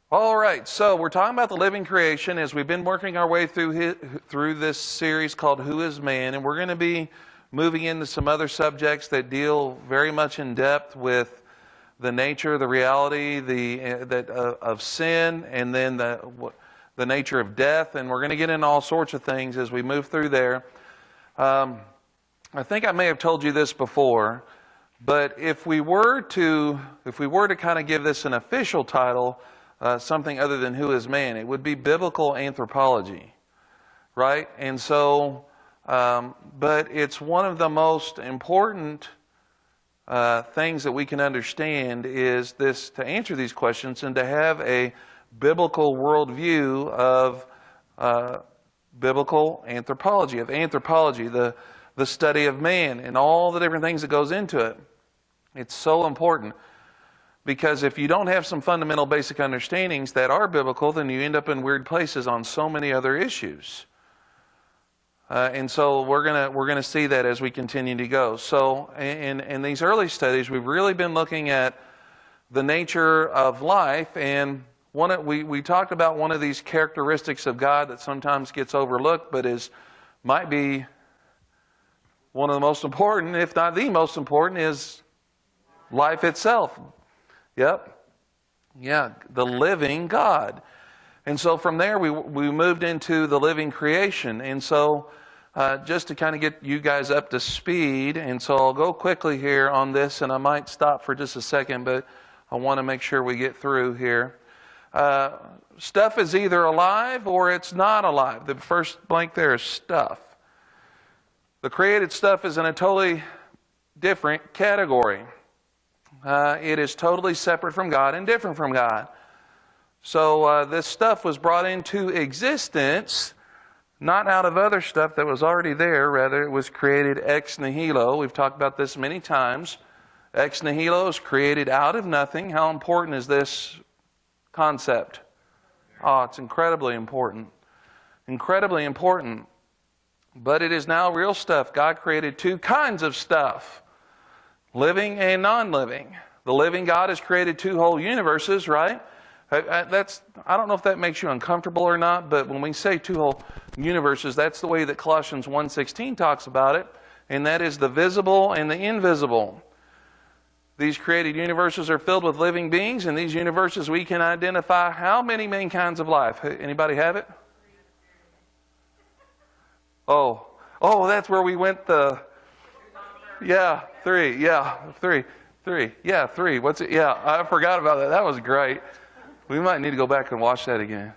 All right, so we're talking about the living creation as we've been working our way through this series called Who is Man, and we're going to be moving into some other subjects that deal very much in depth with the nature, the reality, of sin, and then the nature of death, and we're going to get into all sorts of things as we move through there. I think I may have told you this before, but if we were to kind of give this an official title, something other than Who is Man, it would be biblical anthropology, right? And so, but it's one of the most important things that we can understand is this, to answer these questions and to have a biblical worldview of biblical anthropology, the study of man and all the different things that goes into it. It's so important. Because if you don't have some fundamental basic understandings that are biblical, then you end up in weird places on so many other issues. And so we're gonna see that as we continue to go. So in these early studies, we've really been looking at the nature of life, and we talked about one of these characteristics of God that sometimes gets overlooked, but might be one of the most important, if not the most important, is life itself. Yep. Yeah, the living God. And so from there we moved into the living creation. And so just to kind of get you guys up to speed, and so I'll go quickly here on this, and I might stop for just a second, but I want to make sure we get through here. Stuff is either alive or it's not alive. The first blank there is stuff. The created stuff is in a totally different category. It is totally separate from God and different from God. So this stuff was brought into existence not out of other stuff that was already there. Rather, it was created ex nihilo. We've talked about this many times. Ex nihilo is created out of nothing. How important is this concept? Oh, it's incredibly important. Incredibly important. But it is now real stuff. God created two kinds of stuff. Living and non-living. The living God has created two whole universes, right? I don't know if that makes you uncomfortable or not, but when we say two whole universes, that's the way that Colossians 1:16 talks about it, and that is the visible and the invisible. These created universes are filled with living beings, and these universes we can identify how many main kinds of life? Anybody have it? Oh, that's where we went three. Yeah, three. What's it? Yeah, I forgot about that. That was great. We might need to go back and watch that again.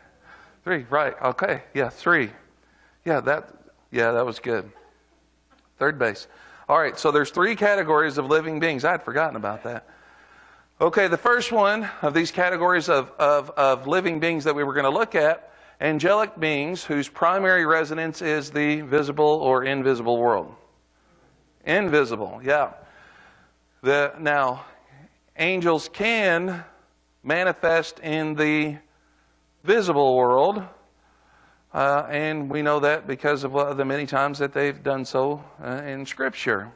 Three, right. Okay. Yeah, three. Yeah, that was good. Third base. All right, so there's three categories of living beings. I had forgotten about that. Okay, the first one of these categories of living beings that we were going to look at, angelic beings whose primary residence is the visible or invisible world. Invisible, yeah. Now, angels can manifest in the visible world, and we know that because of the many times that they've done so in Scripture.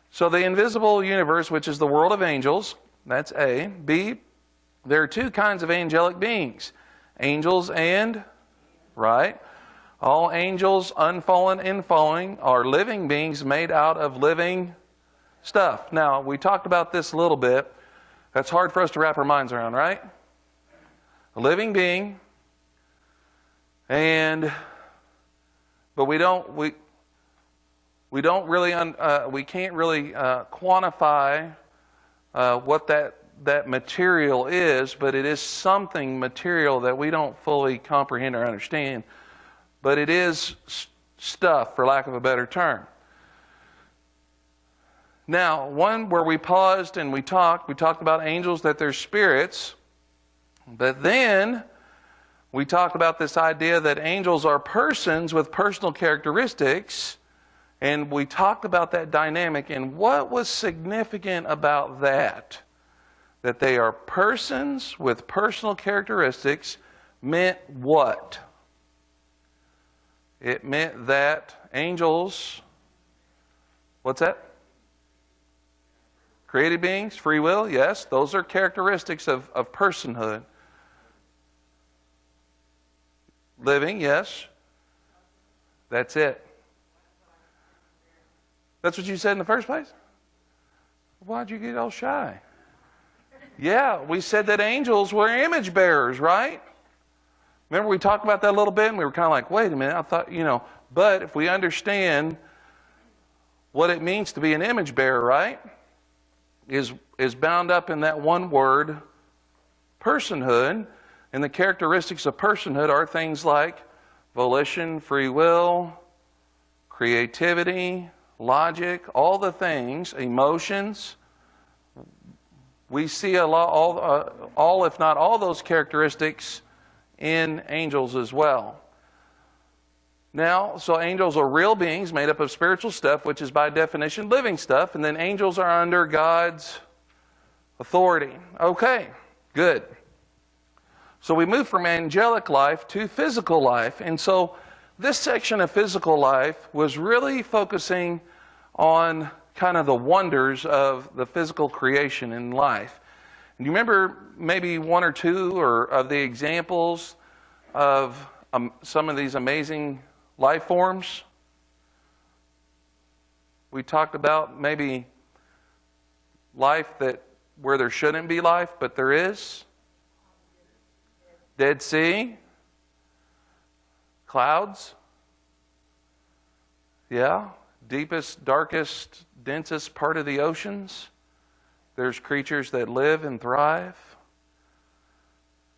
So the invisible universe, which is the world of angels, that's A. B, there are two kinds of angelic beings. Angels and, right? All angels, unfallen and falling, are living beings made out of living stuff. Now, we talked about this a little bit. That's hard for us to wrap our minds around, right? A living being, but we can't really quantify what that material is, but it is something material that we don't fully comprehend or understand. But it is stuff, for lack of a better term. Now, one where we paused and we talked about angels, that they're spirits. But then we talked about this idea that angels are persons with personal characteristics. And we talked about that dynamic and what was significant about that. That they are persons with personal characteristics meant what? It meant that angels, what's that? Created beings, free will, yes. Those are characteristics of personhood. Living, yes. That's it. That's what you said in the first place? Why'd you get all shy? Yeah, we said that angels were image bearers, right? Remember we talked about that a little bit and we were kind of like, wait a minute, I thought, but if we understand what it means to be an image bearer, right, is bound up in that one word, personhood. And the characteristics of personhood are things like volition, free will, creativity, logic, all the things, emotions. We see a lot, all if not all those characteristics in angels as well. Now, so angels are real beings made up of spiritual stuff, which is by definition living stuff, and then angels are under God's authority. Okay, good. So we move from angelic life to physical life, and so this section of physical life was really focusing on kind of the wonders of the physical creation in life. And you remember maybe one or two of the examples of some of these amazing life forms? We talked about maybe life where there shouldn't be life, but there is. Dead Sea. Clouds. Yeah. Deepest, darkest, densest part of the oceans. There's creatures that live and thrive.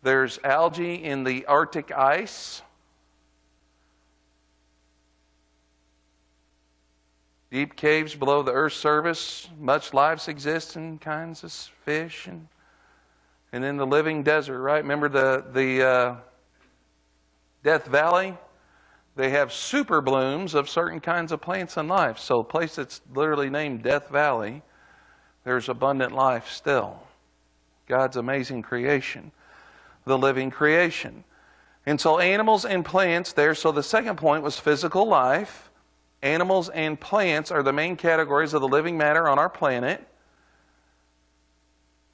There's algae in the Arctic ice. Deep caves below the Earth's surface, much life exists in kinds of fish and in the living desert, right? Remember the Death Valley? They have super blooms of certain kinds of plants and life. So a place that's literally named Death Valley, there's abundant life still. God's amazing creation, the living creation. And so animals and plants there. So the second point was physical life. Animals and plants are the main categories of the living matter on our planet.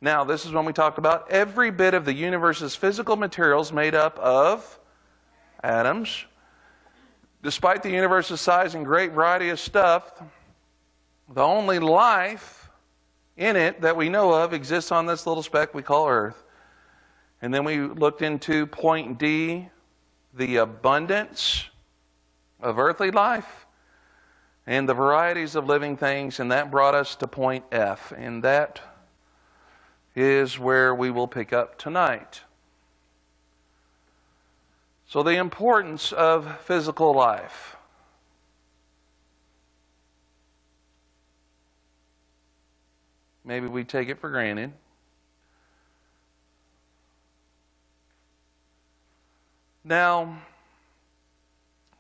Now, this is when we talked about every bit of the universe's physical materials made up of atoms. Despite the universe's size and great variety of stuff, the only life in it that we know of exists on this little speck we call Earth. And then we looked into point D, the abundance of earthly life and the varieties of living things, and that brought us to point F. And that is where we will pick up tonight. So the importance of physical life. Maybe we take it for granted. Now,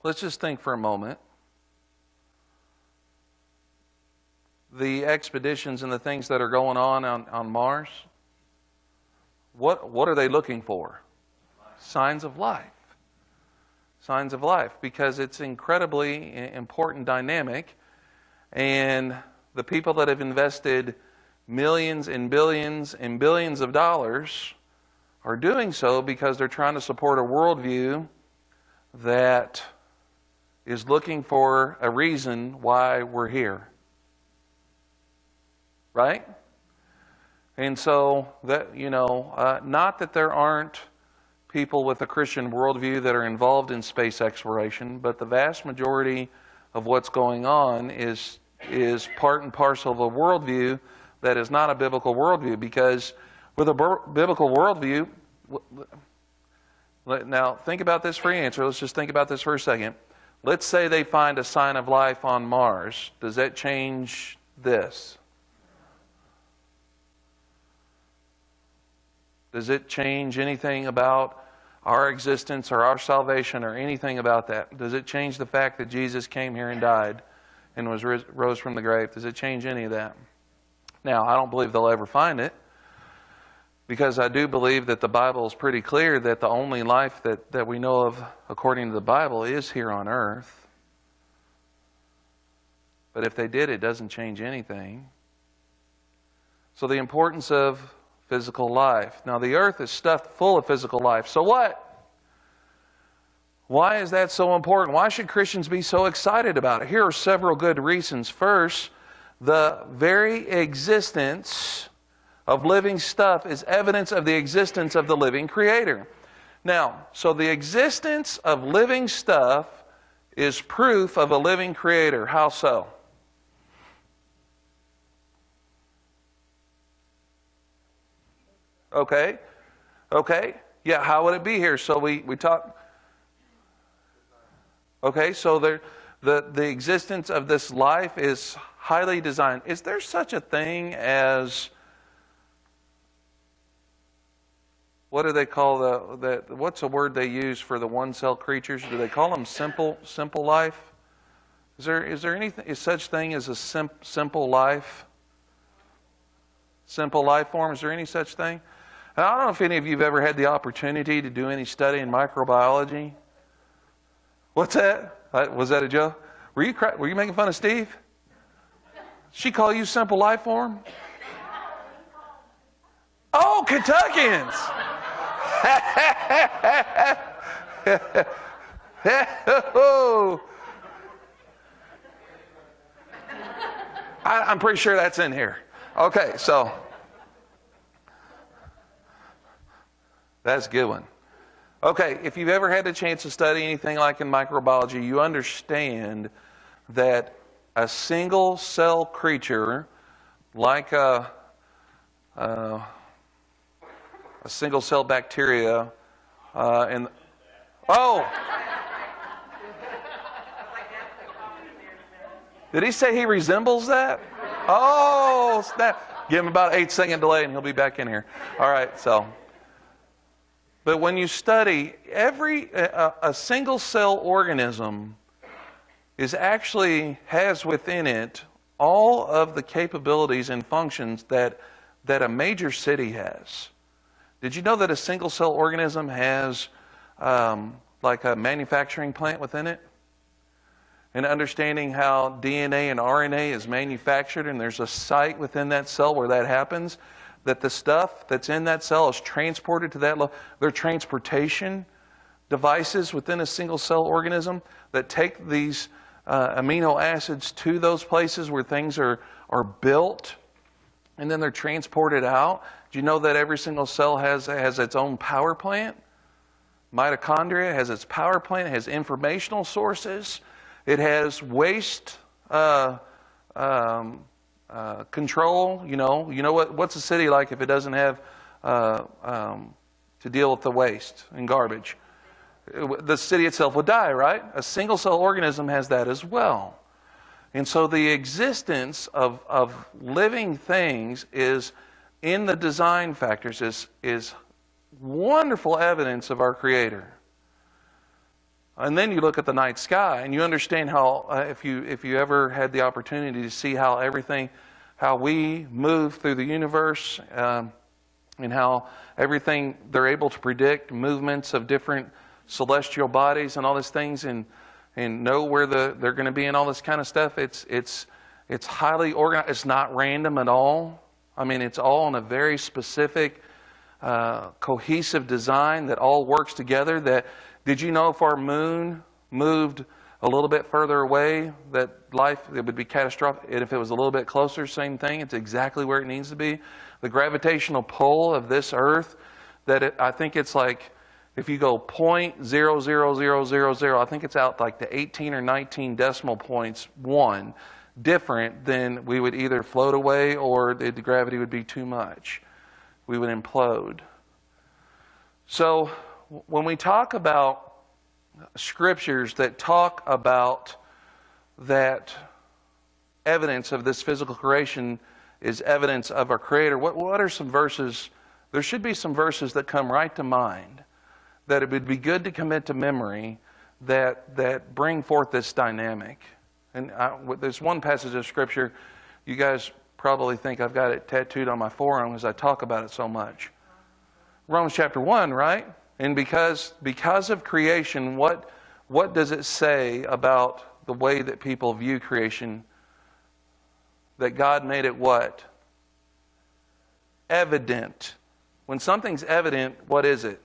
let's just think for a moment. The expeditions and the things that are going on Mars, what are they looking for? Signs of life. Signs of life, because it's incredibly important dynamic, and the people that have invested millions and billions of dollars are doing so because they're trying to support a worldview that is looking for a reason why we're here. Right? And so, that not that there aren't people with a Christian worldview that are involved in space exploration, but the vast majority of what's going on is part and parcel of a worldview that is not a biblical worldview. Because with a biblical worldview, now think about this for your answer. Let's just think about this for a second. Let's say they find a sign of life on Mars. Does that change this? Does it change anything about our existence or our salvation or anything about that? Does it change the fact that Jesus came here and died and rose from the grave? Does it change any of that? Now, I don't believe they'll ever find it, because I do believe that the Bible is pretty clear that the only life that we know of according to the Bible is here on earth. But if they did, it doesn't change anything. So the importance of physical life. Now, the earth is stuffed full of physical life. So what? Why is that so important? Why should Christians be so excited about it? Here are several good reasons. First, the very existence of living stuff is evidence of the existence of the living Creator. Now, so the existence of living stuff is proof of a living Creator. How so? Okay. Yeah, how would it be here? So we talk. Okay, so the existence of this life is highly designed. Is there such a thing as, what do they call what's a word they use for the one-cell creatures? Do they call them simple life? Is there anything, is such thing as a simple life? Simple life form? Is there any such thing? And I don't know if any of you have ever had the opportunity to do any study in microbiology. What's that? Was that a joke? Were you making fun of Steve? She call you simple life form? Oh, Kentuckians! I'm pretty sure that's in here. Okay, so that's a good one. Okay, if you've ever had the chance to study anything like in microbiology, you understand that a single cell creature, like a single cell bacteria, did he say he resembles that? Oh, snap. Give him about an 8-second delay and he'll be back in here. All right, so. But when you study, a single cell organism has within it all of the capabilities and functions that a major city has. Did you know that a single cell organism has like a manufacturing plant within it? And understanding how DNA and RNA is manufactured, and there's a site within that cell where that happens, that the stuff that's in that cell is transported to that level. There are transportation devices within a single cell organism that take these amino acids to those places where things are built, and then they're transported out. Do you know that every single cell has its own power plant? Mitochondria has its power plant. It has informational sources. It has waste control. You know what's a city like if it doesn't have to deal with the waste and garbage? The city itself would die, right? A single cell organism has that as well. And so the existence of living things is in the design factors is wonderful evidence of our Creator. And then you look at the night sky and you understand how, if you ever had the opportunity to see how we move through the universe, and how everything, they're able to predict movements of different celestial bodies and all these things, and know where they're going to be and all this kind of stuff. It's highly organized. It's not random at all. I mean, it's all in a very specific, cohesive design that all works together. Did you know if our moon moved a little bit further away, that it would be catastrophic? And if it was a little bit closer, same thing. It's exactly where it needs to be. The gravitational pull of this Earth, I think it's like, if you go 0.00000, I think it's out like the 18 or 19 decimal points, one, different, then we would either float away or the gravity would be too much. We would implode. So when we talk about scriptures that talk about that evidence of this physical creation is evidence of our Creator, what are some verses? There should be some verses that come right to mind that it would be good to commit to memory that bring forth this dynamic. And there's one passage of Scripture, you guys probably think I've got it tattooed on my forearm as I talk about it so much. Romans chapter 1, right? And because of creation, what does it say about the way that people view creation? That God made it what? Evident. When something's evident, what is it?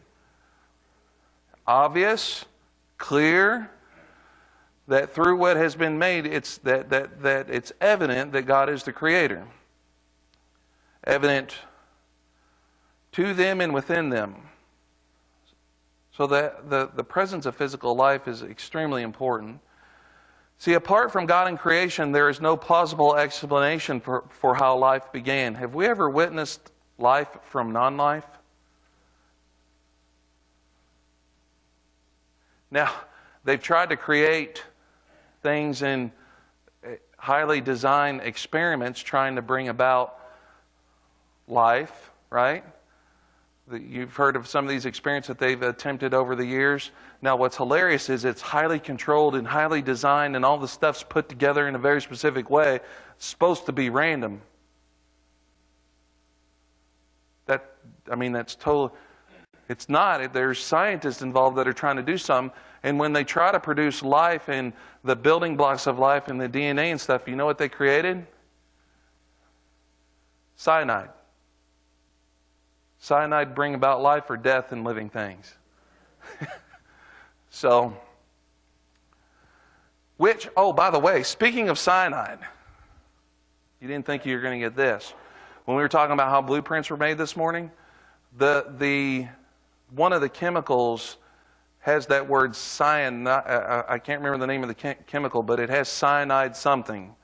Obvious, clear that through what has been made, it's that it's evident that God is the creator. Evident to them and within them. So that the presence of physical life is extremely important. See, apart from God and creation, there is no plausible explanation for how life began. Have we ever witnessed life from non-life? Now, they've tried to create things in highly designed experiments trying to bring about life, right? You've heard of some of these experiments that they've attempted over the years. Now, what's hilarious is it's highly controlled and highly designed, and all the stuff's put together in a very specific way. It's supposed to be random. That's total. It's not. There's scientists involved that are trying to do something, and when they try to produce life and the building blocks of life and the DNA and stuff, you know what they created? Cyanide. Cyanide bring about life or death in living things. So, by the way, speaking of cyanide, you didn't think you were going to get this. When we were talking about how blueprints were made this morning, one of the chemicals has that word cyanide. I can't remember the name of the chemical, but it has cyanide something.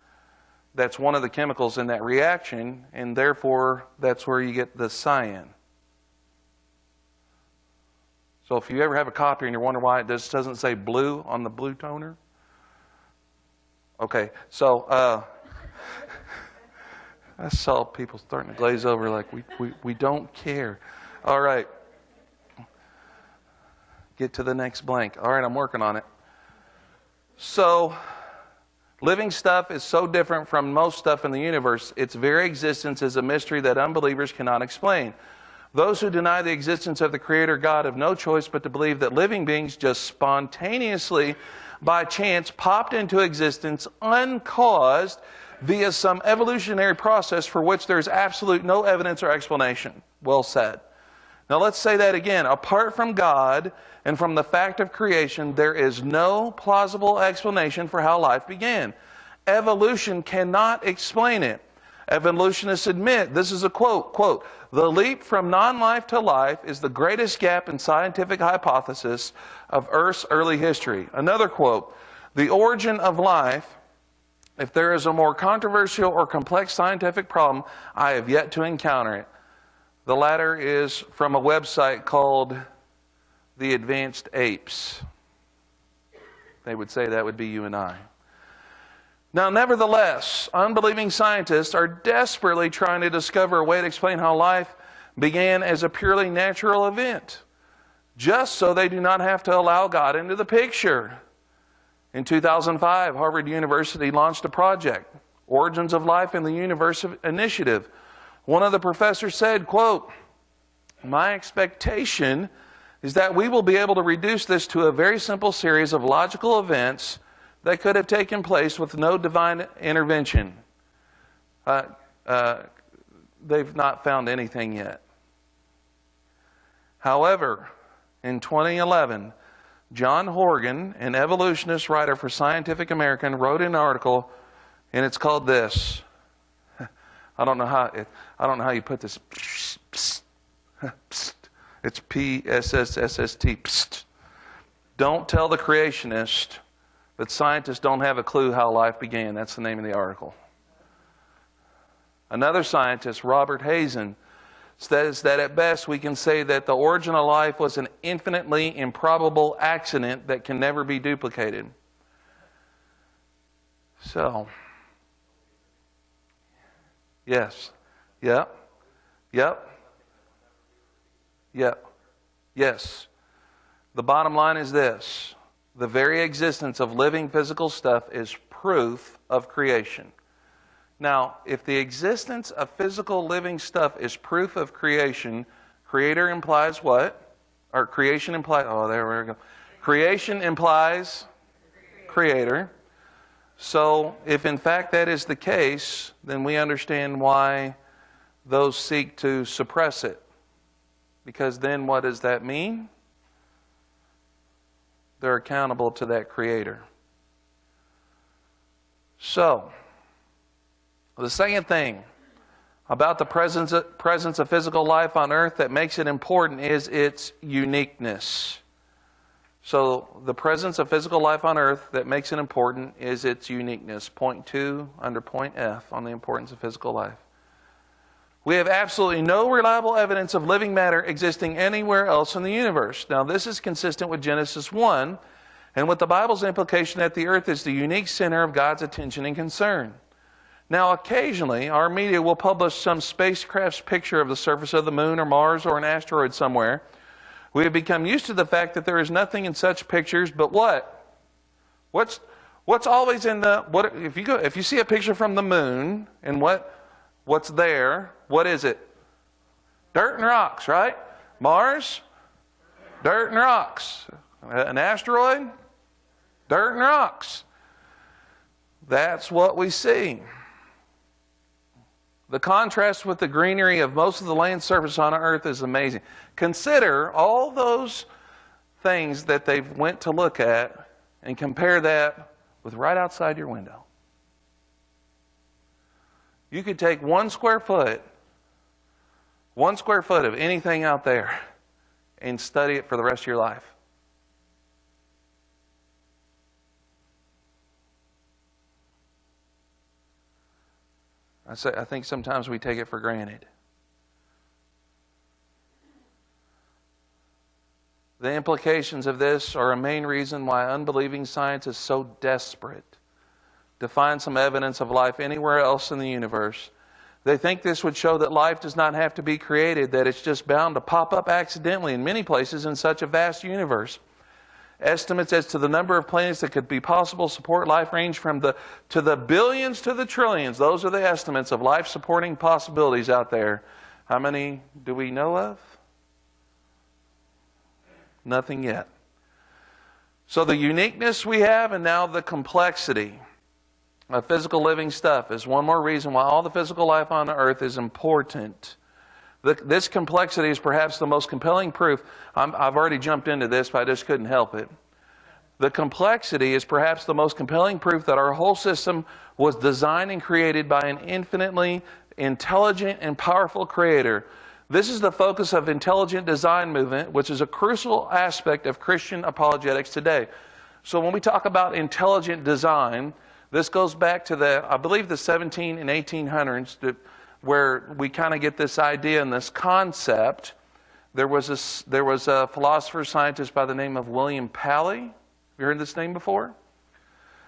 That's one of the chemicals in that reaction, and therefore that's where you get the cyan. So if you ever have a copy and you're wondering why it doesn't say blue on the blue toner. Okay, so I saw people starting to glaze over like we don't care. All right. Get to the next blank. All right, I'm working on it. So, living stuff is so different from most stuff in the universe. Its very existence is a mystery that unbelievers cannot explain. Those who deny the existence of the Creator God have no choice but to believe that living beings just spontaneously, by chance, popped into existence uncaused via some evolutionary process for which there is absolute no evidence or explanation. Well said. Now let's say that again. Apart from God and from the fact of creation, there is no plausible explanation for how life began. Evolution cannot explain it. Evolutionists admit, this is a quote, "The leap from non-life to life is the greatest gap in scientific hypothesis of Earth's early history." Another quote, "The origin of life, if there is a more controversial or complex scientific problem, I have yet to encounter it." The latter is from a website called The Advanced Apes. They would say that would be you and I. Now, nevertheless, unbelieving scientists are desperately trying to discover a way to explain how life began as a purely natural event, just so they do not have to allow God into the picture. In 2005, Harvard University launched a project, Origins of Life in the Universe Initiative. One of the professors said, quote, "My expectation is that we will be able to reduce this to a very simple series of logical events that could have taken place with no divine intervention." They've not found anything yet. However, in 2011, John Horgan, an evolutionist writer for Scientific American, wrote an article, and it's called this. I don't know how you put this. It's PSSSST. Don't tell the creationist that scientists don't have a clue how life began. That's the name of the article. Another scientist, Robert Hazen, says that at best we can say that the origin of life was an infinitely improbable accident that can never be duplicated. So, yes. Yep. Yes. The bottom line is this. The very existence of living physical stuff is proof of creation. Now, if the existence of physical living stuff is proof of creation, creator implies what? Or creation implies, there we go. Creation implies creator. So, if in fact that is the case, then we understand why those seek to suppress it. Because then what does that mean? they're accountable to that Creator. So, the second thing about the presence of physical life on earth that makes it important is its uniqueness. So, the presence of physical life on earth that makes it important is its uniqueness. Point 2 under point F on the importance of physical life. We have absolutely no reliable evidence of living matter existing anywhere else in the universe. Now, this is consistent with Genesis 1 and with the Bible's implication that the earth is the unique center of God's attention and concern. Now, occasionally, our media will publish some spacecraft's picture of the surface of the moon or Mars or an asteroid somewhere. We have become used to the fact that there is nothing in such pictures but what? What's always in the... If you see a picture from the moon, and what's there? What is it? Dirt and rocks, right? Mars? Dirt and rocks. An asteroid? Dirt and rocks. That's what we see. The contrast with the greenery of most of the land surface on earth is amazing. Consider all those things that they went to look at and compare that with right outside your window. You could take 1 square foot of anything out there and study it for the rest of your life. I think sometimes we take it for granted. The implications of this are a main reason why unbelieving science is so desperate to find some evidence of life anywhere else in the universe. They think this would show that life does not have to be created, that it's just bound to pop up accidentally in many places in such a vast universe. Estimates as to the number of planets that could be possible support life range from the billions to the trillions. Those are the estimates of life-supporting possibilities out there. How many do we know of? Nothing yet. So the uniqueness we have and now the complexity of physical living stuff is one more reason why all the physical life on earth is important. This complexity is perhaps the most compelling proof. I've already jumped into this, but I just couldn't help it. The complexity is perhaps the most compelling proof that our whole system was designed and created by an infinitely intelligent and powerful Creator. This is the focus of intelligent design movement, which is a crucial aspect of Christian apologetics today. So when we talk about intelligent design, this goes back to I believe the 17 and 1800s, where we kind of get this idea and this concept. There was a philosopher scientist by the name of William Paley. Have you heard this name before?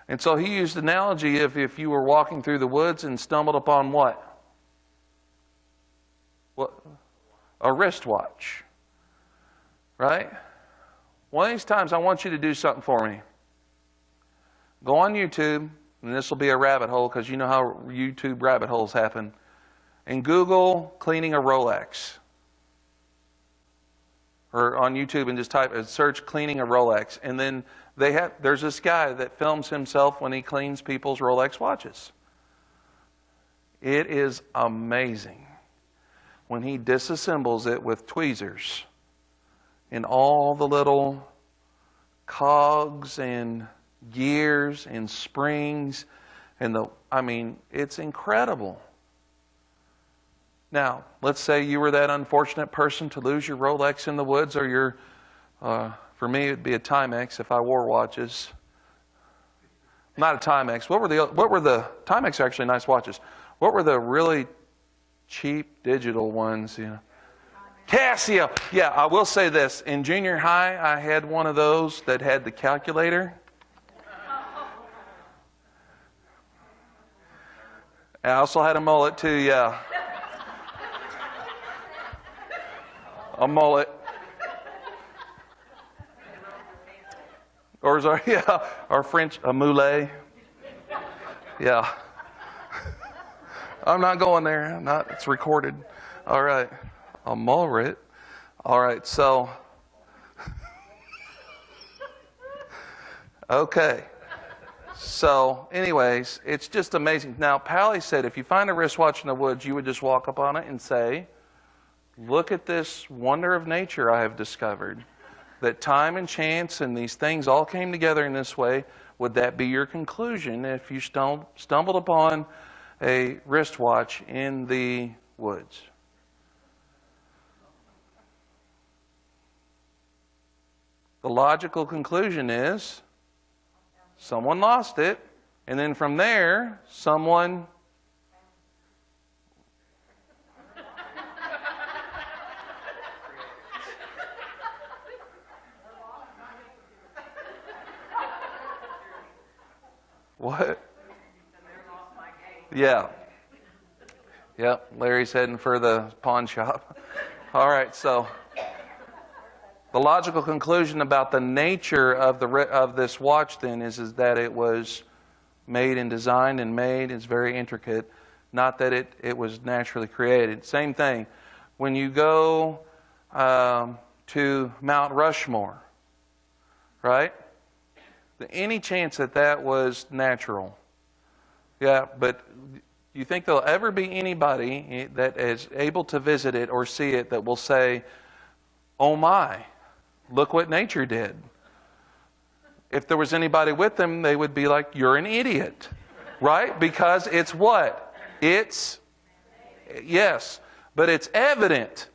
And so he used the analogy of if you were walking through the woods and stumbled upon what? What? A wristwatch. Right? One of these times I want you to do something for me. Go on YouTube, and this will be a rabbit hole because you know how YouTube rabbit holes happen. And Google cleaning a Rolex. Or on YouTube and just search cleaning a Rolex. And then there's this guy that films himself when he cleans people's Rolex watches. It is amazing when he disassembles it with tweezers and all the little cogs and gears and springs and it's incredible. Now, let's say you were that unfortunate person to lose your Rolex in the woods, or for me, it'd be a Timex if I wore watches. Not a Timex. What were the Timex are actually nice watches. What were the really cheap digital ones? You know? Casio. Yeah, I will say this. In junior high, I had one of those that had the calculator. I also had a mullet too, yeah. A mullet. Or our French, a moulet. Yeah. I'm not going there. It's recorded. All right. A mullet. All right, so. Okay. So, anyways, it's just amazing. Now, Paley said if you find a wristwatch in the woods, you would just walk up on it and say, "Look at this wonder of nature I have discovered. that time and chance and these things all came together in this way, would that be your conclusion if you stumbled upon a wristwatch in the woods? The logical conclusion is someone lost it, and then from there, someone what? Yeah. Yep, Larry's heading for the pawn shop. All right, so the logical conclusion about the nature of this watch then is that it was made and designed and made. It's very intricate, not that it was naturally created. Same thing. When you go to Mount Rushmore, right? Any chance that was natural? Yeah, but you think there'll ever be anybody that is able to visit it or see it that will say, "Oh my, look what nature did"? If there was anybody with them, they would be like, "You're an idiot," right? Because it's what? It's, yes, but it's evident.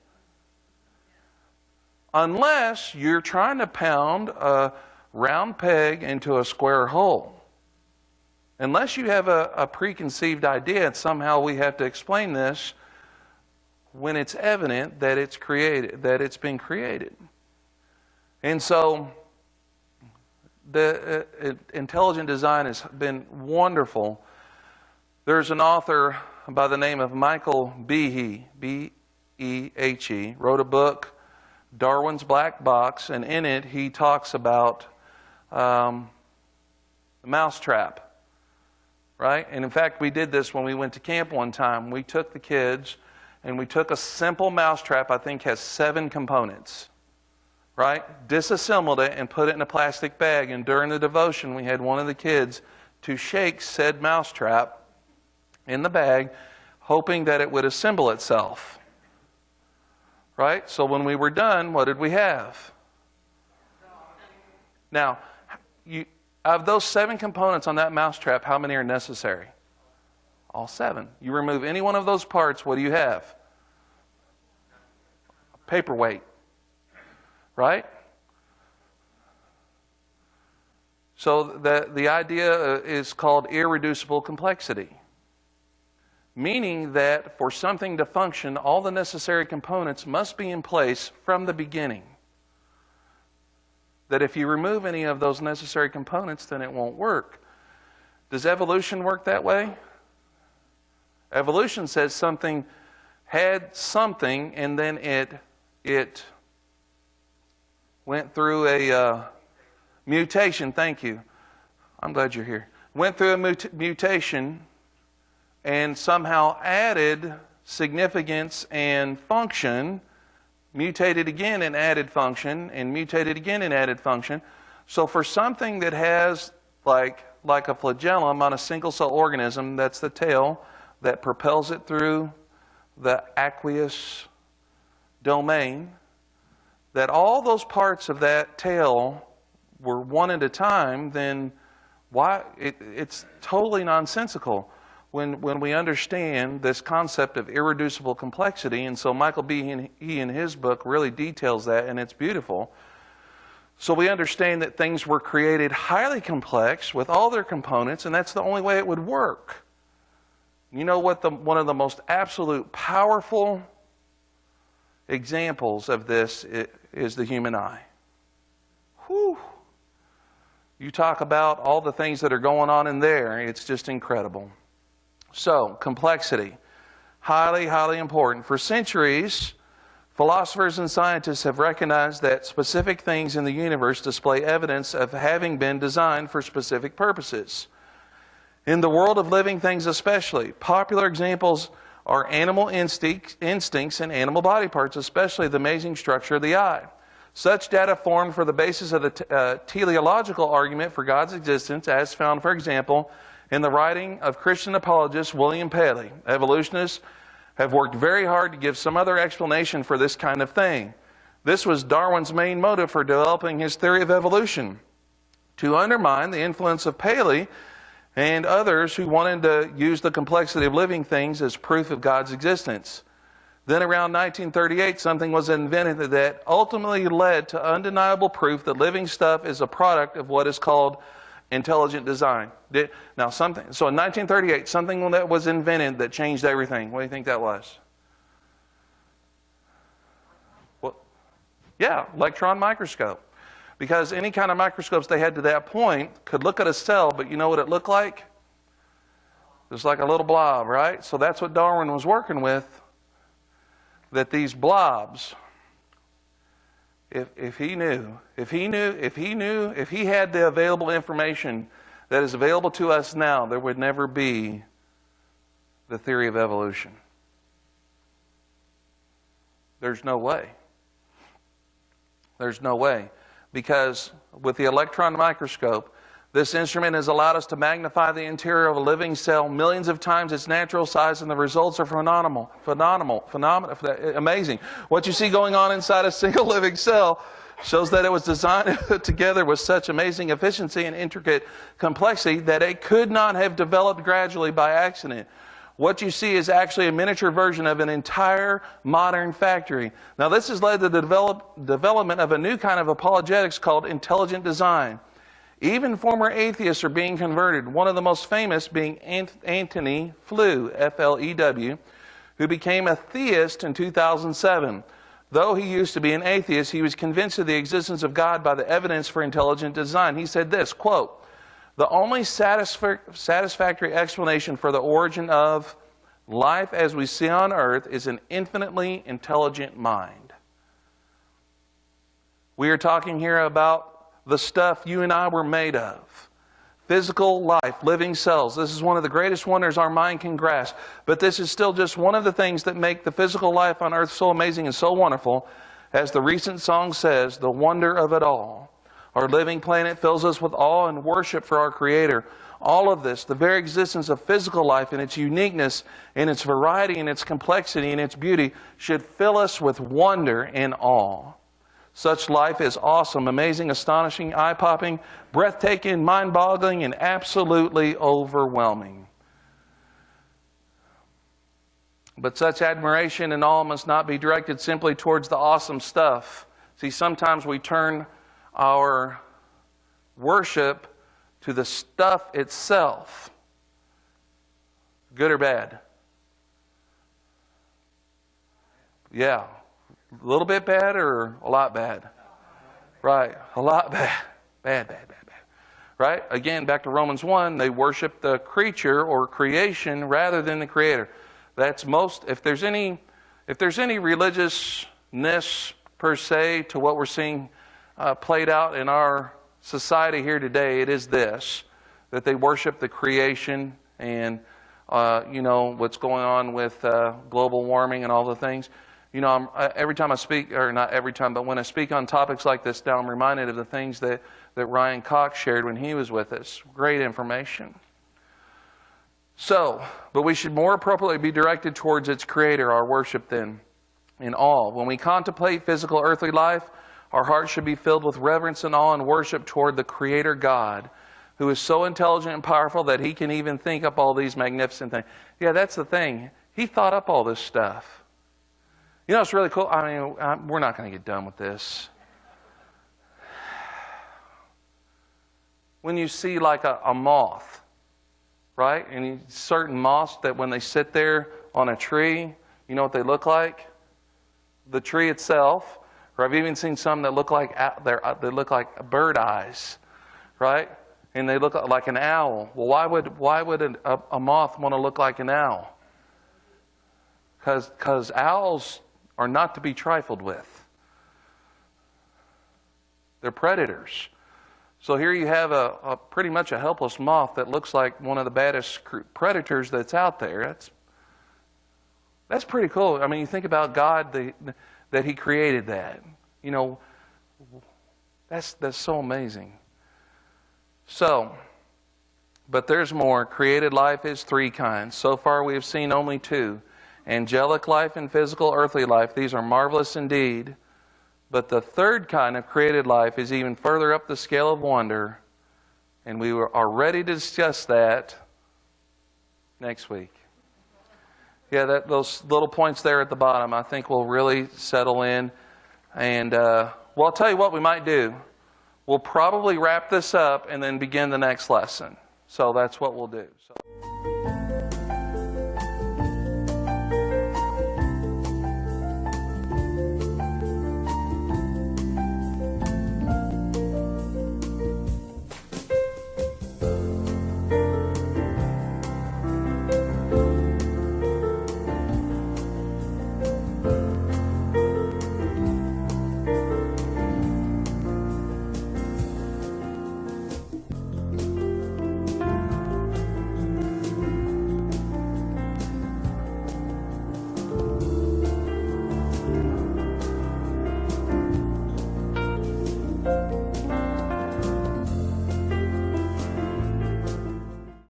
Unless you're trying to pound a round peg into a square hole. Unless you have a preconceived idea, and somehow we have to explain this when it's evident that it's created, that it's been created. And so the intelligent design has been wonderful. There's an author by the name of Michael Behe, B-E-H-E, wrote a book, Darwin's Black Box, and in it he talks about the mousetrap, right? And in fact, we did this when we went to camp one time. We took the kids and we took a simple mousetrap, I think has 7 components, right? Disassembled it and put it in a plastic bag. And during the devotion, we had one of the kids to shake said mousetrap in the bag, hoping that it would assemble itself, right? So when we were done, what did we have? Now, of those 7 components on that mousetrap, how many are necessary? All 7. You remove any one of those parts, what do you have? A paperweight, right? So the idea is called irreducible complexity, meaning that for something to function, all the necessary components must be in place from the beginning. That if you remove any of those necessary components, then it won't work. Does evolution work that way? Evolution says something had something, and then it went through a mutation. Thank you. I'm glad you're here. Went through a mutation and somehow added significance and function, mutated again and added function, and mutated again and added function. So for something that has like a flagellum on a single-cell organism, that's the tail that propels it through the aqueous domain, that all those parts of that tail were one at a time, then why? It's totally nonsensical when we understand this concept of irreducible complexity. And so Michael Behe in his book really details that, and it's beautiful. So we understand that things were created highly complex with all their components, and that's the only way it would work. You know what one of the most absolute powerful examples of this is the human eye. Whew. You talk about all the things that are going on in there, it's just incredible. So, complexity, highly, highly important. For centuries, philosophers and scientists have recognized that specific things in the universe display evidence of having been designed for specific purposes. In the world of living things especially, popular examples are animal instincts and animal body parts, especially the amazing structure of the eye. Such data formed for the basis of the teleological argument for God's existence, as found, for example, in the writing of Christian apologist William Paley. Evolutionists have worked very hard to give some other explanation for this kind of thing. This was Darwin's main motive for developing his theory of evolution, to undermine the influence of Paley and others who wanted to use the complexity of living things as proof of God's existence. Then around 1938, something was invented that ultimately led to undeniable proof that living stuff is a product of what is called intelligent design. So in 1938, something that was invented that changed everything. What do you think that was? Well, yeah, electron microscope. Because any kind of microscopes they had to that point could look at a cell, but you know what it looked like? It was like a little blob, right? So that's what Darwin was working with, that these blobs, if he had the available information that is available to us now, there would never be the theory of evolution. There's no way. There's no way. Because with the electron microscope, this instrument has allowed us to magnify the interior of a living cell millions of times its natural size, and the results are phenomenal, amazing. What you see going on inside a single living cell shows that it was designed and put together with such amazing efficiency and intricate complexity that it could not have developed gradually by accident. What you see is actually a miniature version of an entire modern factory. Now, this has led to the development of a new kind of apologetics called intelligent design. Even former atheists are being converted, one of the most famous being Antony Flew, F-L-E-W, who became a theist in 2007. Though he used to be an atheist, he was convinced of the existence of God by the evidence for intelligent design. He said this, quote, "The only satisfactory explanation for the origin of life as we see on earth is an infinitely intelligent mind." We are talking here about the stuff you and I were made of. Physical life, living cells. This is one of the greatest wonders our mind can grasp. But this is still just one of the things that make the physical life on earth so amazing and so wonderful. As the recent song says, the wonder of it all. Our living planet fills us with awe and worship for our Creator. All of this, the very existence of physical life and its uniqueness, and its variety, and its complexity, and its beauty, should fill us with wonder and awe. Such life is awesome, amazing, astonishing, eye-popping, breathtaking, mind-boggling, and absolutely overwhelming. But such admiration and awe must not be directed simply towards the awesome stuff. See, sometimes we turn our worship to the stuff itself. Good or bad? Yeah. A little bit bad or a lot bad? Right. A lot bad. Bad. Right? Again, back to Romans 1, they worship the creature or creation rather than the Creator. That's most, if there's any religiousness per se to what we're seeing played out in our society here today, it is this, that they worship the creation and, what's going on with global warming and all the things. You know, every time I speak, or not every time, but when I speak on topics like this now, I'm reminded of the things that Ryan Cox shared when he was with us. Great information. So, but we should more appropriately be directed towards its Creator, our worship then, in awe. When we contemplate physical earthly life, our hearts should be filled with reverence and awe and worship toward the Creator God, who is so intelligent and powerful that He can even think up all these magnificent things. Yeah, that's the thing. He thought up all this stuff. You know, it's really cool. I mean, we're not going to get done with this. When you see like a moth, right? And certain moths that when they sit there on a tree, you know what they look like? The tree itself. Or I've even seen some that look like they look like bird eyes, right? And they look like an owl. Well, why would a moth want to look like an owl? Because owls are not to be trifled with. They're predators. So here you have a pretty much a helpless moth that looks like one of the baddest predators that's out there. That's pretty cool. I mean, you think about God, that He created that. You know, that's so amazing. So, but there's more. Created life is three kinds. So far we have seen only two. Angelic life and physical earthly life. These are marvelous indeed. But the third kind of created life is even further up the scale of wonder, and we are ready to discuss that next week. Yeah, those little points there at the bottom, I think will really settle in. And, well, I'll tell you what we might do. We'll probably wrap this up and then begin the next lesson. So that's what we'll do.